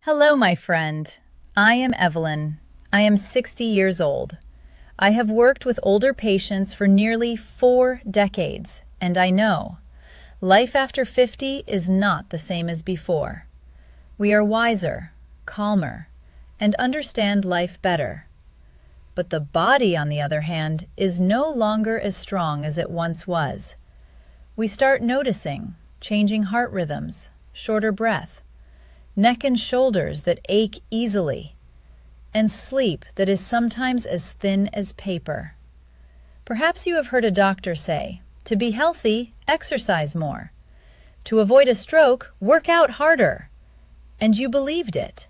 Hello, my friend. I am Evelyn. I am 60 years old. I have worked with older patients for nearly 4 decades, and I know life after 50 is not the same as before. We are wiser, calmer, and understand life better. But the body, on the other hand, is no longer as strong as it once was. We start noticing changing heart rhythms, shorter breath, neck and shoulders that ache easily, and sleep that is sometimes as thin as paper. Perhaps you have heard a doctor say, to be healthy, exercise more. To avoid a stroke, work out harder. And you believed it.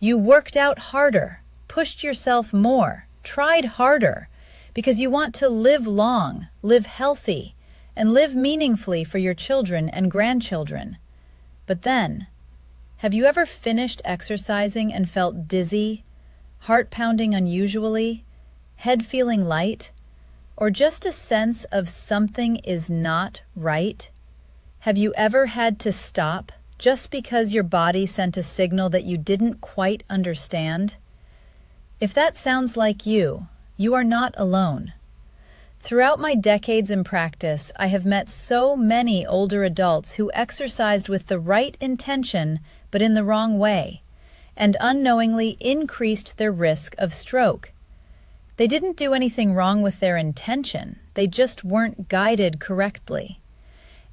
You worked out harder, pushed yourself more, tried harder, because you want to live long, live healthy, and live meaningfully for your children and grandchildren. But then, have you ever finished exercising and felt dizzy, heart pounding unusually, head feeling light, or just a sense of something is not right? Have you ever had to stop just because your body sent a signal that you didn't quite understand? If that sounds like you are not alone. Throughout my decades in practice, I have met so many older adults who exercised with the right intention but in the wrong way, and unknowingly increased their risk of stroke. They didn't do anything wrong with their intention, they just weren't guided correctly.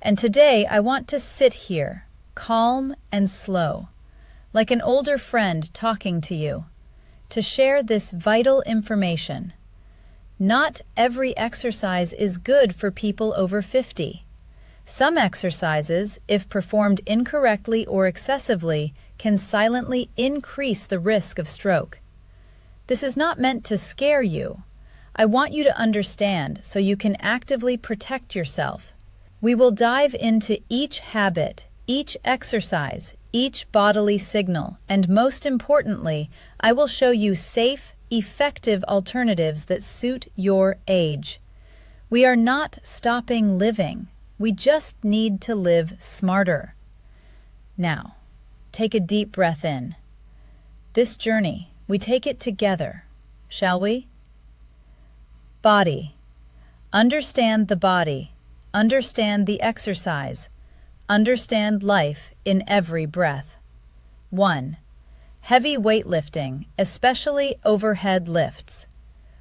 And today I want to sit here, calm and slow, like an older friend talking to you, to share this vital information. Not every exercise is good for people over 50. Some exercises, if performed incorrectly or excessively, can silently increase the risk of stroke. This is not meant to scare you. I want you to understand so you can actively protect yourself. We will dive into each habit, each exercise, each bodily signal, and most importantly, I will show you safe, effective alternatives that suit your age. We are not stopping living. We just need to live smarter. Now, take a deep breath in. This journey, we take it together, shall we? Body. Understand the body. Understand the exercise. Understand life in every breath. 1. Heavy weightlifting, especially overhead lifts.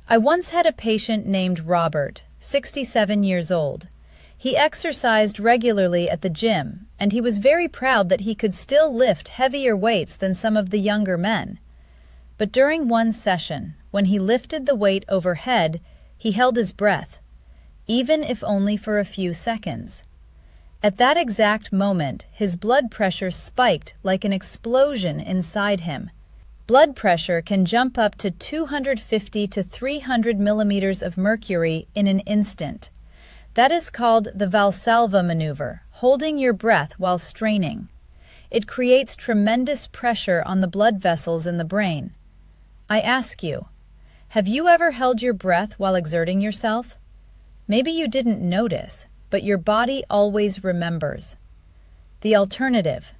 I once had a patient named Robert, 67 years old. He exercised regularly at the gym, and he was very proud that he could still lift heavier weights than some of the younger men. But during one session, when he lifted the weight overhead, he held his breath, even if only for a few seconds. At that exact moment, his blood pressure spiked like an explosion inside him. Blood pressure can jump up to 250 to 300 millimeters of mercury in an instant. That is called the Valsalva maneuver, holding your breath while straining. It creates tremendous pressure on the blood vessels in the brain. I ask you, have you ever held your breath while exerting yourself? Maybe you didn't notice, but your body always remembers. The alternative: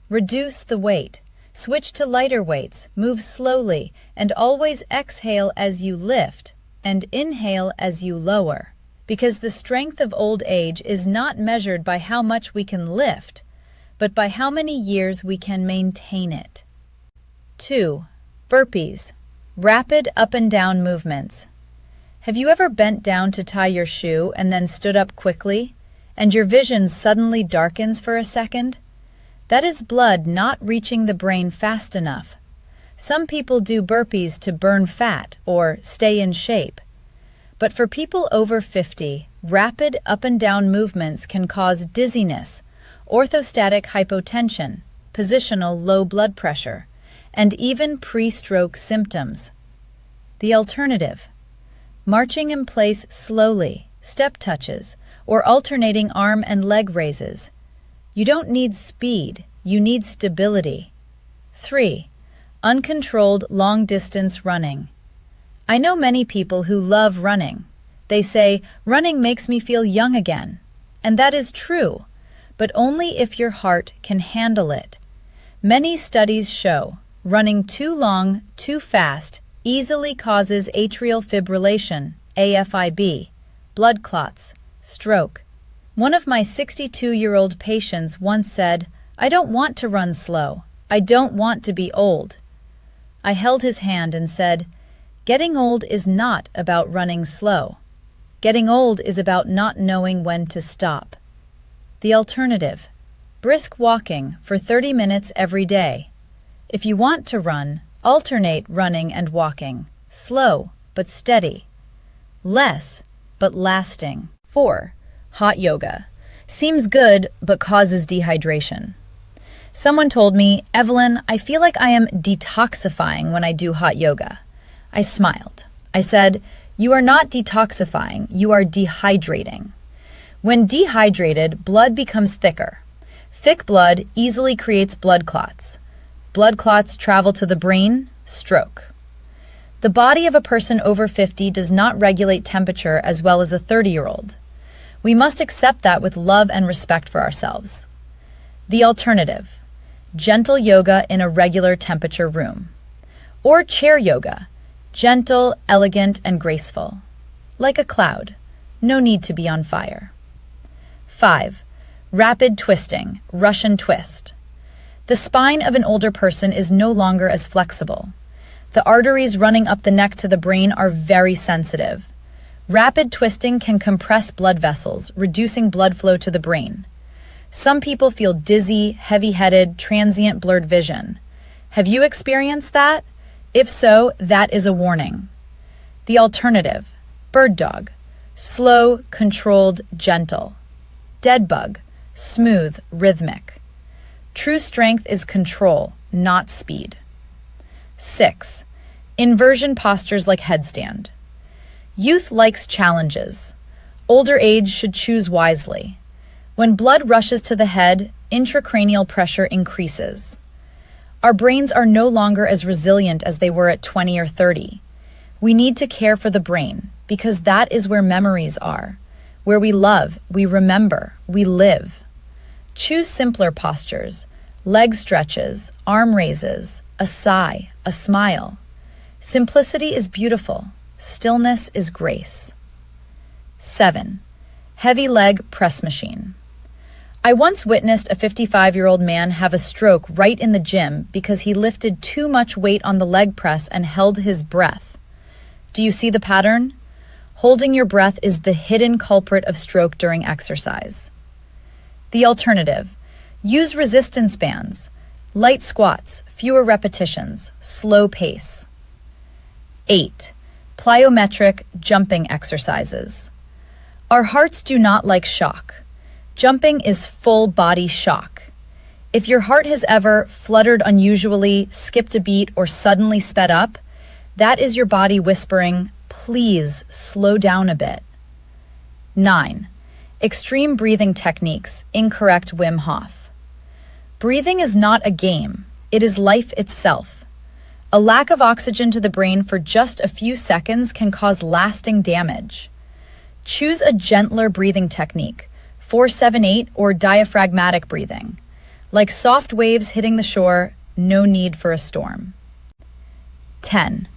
reduce the weight, switch to lighter weights, move slowly, and always exhale as you lift and inhale as you lower. Because the strength of old age is not measured by how much we can lift, but by how many years we can maintain it. 2. Burpees. Rapid up and down movements. Have you ever bent down to tie your shoe and then stood up quickly, and your vision suddenly darkens for a second? That is blood not reaching the brain fast enough. Some people do burpees to burn fat or stay in shape. But for people over 50, rapid up and down movements can cause dizziness, orthostatic hypotension, positional low blood pressure, and even pre-stroke symptoms. The alternative: marching in place slowly, step touches, or alternating arm and leg raises. You don't need speed, you need stability. 3. Uncontrolled long-distance running. I know many people who love running. They say, running makes me feel young again. And that is true, but only if your heart can handle it. Many studies show running too long, too fast easily causes atrial fibrillation, AFib, blood clots, stroke. One of my 62-year-old patients once said, "I don't want to run slow. I don't want to be old." I held his hand and said, "Getting old is not about running slow. Getting old is about not knowing when to stop." The alternative: brisk walking for 30 minutes every day. If you want to run, alternate running and walking, slow but steady. Less but lasting. 4. Hot yoga. Seems good but causes dehydration. Someone told me, "Evelyn, I feel like I am detoxifying when I do hot yoga." I smiled. I said, "You are not detoxifying, you are dehydrating." When dehydrated, blood becomes thicker. Thick blood easily creates blood clots. Blood clots travel to the brain, stroke. The body of a person over 50 does not regulate temperature as well as a 30-year-old. We must accept that with love and respect for ourselves. The alternative: gentle yoga in a regular temperature room. Or chair yoga, gentle, elegant, and graceful. Like a cloud, no need to be on fire. 5. Rapid twisting, Russian twist. The spine of an older person is no longer as flexible. The arteries running up the neck to the brain are very sensitive. Rapid twisting can compress blood vessels, reducing blood flow to the brain. Some people feel dizzy, heavy-headed, transient blurred vision. Have you experienced that? If so, that is a warning. The alternative: bird dog, slow, controlled, gentle. Dead bug, smooth, rhythmic. True strength is control, not speed. 6. Inversion postures like headstand. Youth likes challenges. Older age should choose wisely. When blood rushes to the head, intracranial pressure increases. Our brains are no longer as resilient as they were at 20 or 30. We need to care for the brain because that is where memories are, where we love, we remember, we live. Choose simpler postures, leg stretches, arm raises, a sigh, a smile. Simplicity is beautiful. Stillness is grace. 7. Heavy leg press machine. I once witnessed a 55-year-old man have a stroke right in the gym because he lifted too much weight on the leg press and held his breath. Do you see the pattern? Holding your breath is the hidden culprit of stroke during exercise. The alternative: use resistance bands, light squats, fewer repetitions, slow pace. 8. Plyometric jumping exercises. Our hearts do not like shock. Jumping is full body shock. If your heart has ever fluttered unusually, skipped a beat, or suddenly sped up, that is your body whispering, "Please slow down a bit." 9. Extreme breathing techniques, incorrect Wim Hof. Breathing is not a game, it is life itself. A lack of oxygen to the brain for just a few seconds can cause lasting damage. Choose a gentler breathing technique, 4-7-8 or diaphragmatic breathing. Like soft waves hitting the shore, no need for a storm. 10.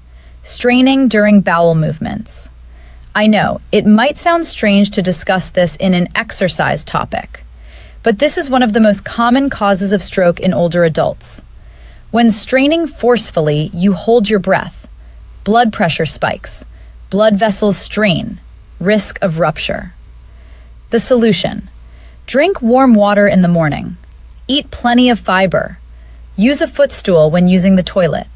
Straining during bowel movements. I know, it might sound strange to discuss this in an exercise topic, but this is one of the most common causes of stroke in older adults. When straining forcefully, you hold your breath. Blood pressure spikes. Blood vessels strain. Risk of rupture. The solution: drink warm water in the morning. Eat plenty of fiber. Use a footstool when using the toilet.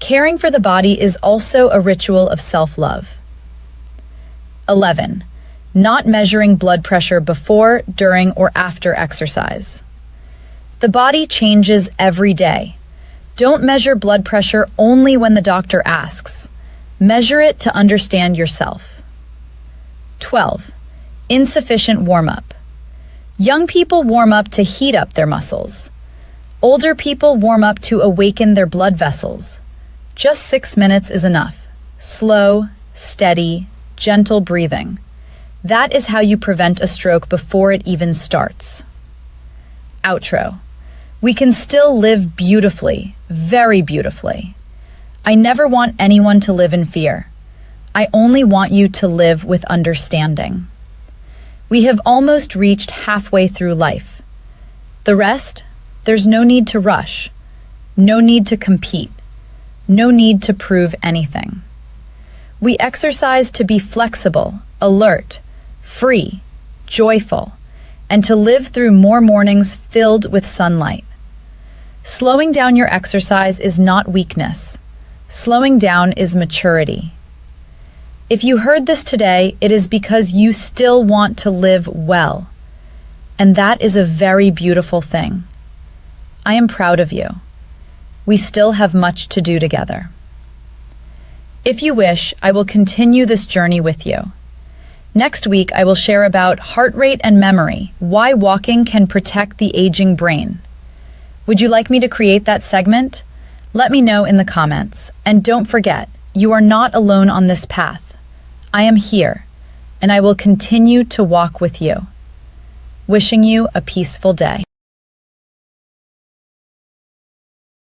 Caring for the body is also a ritual of self-love. 11. Not measuring blood pressure before, during, or after exercise. The body changes every day. Don't measure blood pressure only when the doctor asks. Measure it to understand yourself. 12. Insufficient warm-up. Young people warm up to heat up their muscles. Older people warm up to awaken their blood vessels. Just 6 minutes is enough. Slow, steady, gentle breathing. That is how you prevent a stroke before it even starts. Outro. We can still live beautifully, very beautifully. I never want anyone to live in fear. I only want you to live with understanding. We have almost reached halfway through life. The rest, there's no need to rush, no need to compete, no need to prove anything. We exercise to be flexible, alert, free, joyful, and to live through more mornings filled with sunlight. Slowing down your exercise is not weakness. Slowing down is maturity. If you heard this today, it is because you still want to live well. And that is a very beautiful thing. I am proud of you. We still have much to do together. If you wish, I will continue this journey with you. Next week, I will share about heart rate and memory, why walking can protect the aging brain. Would you like me to create that segment? Let me know in the comments. And don't forget, you are not alone on this path. I am here, and I will continue to walk with you. Wishing you a peaceful day.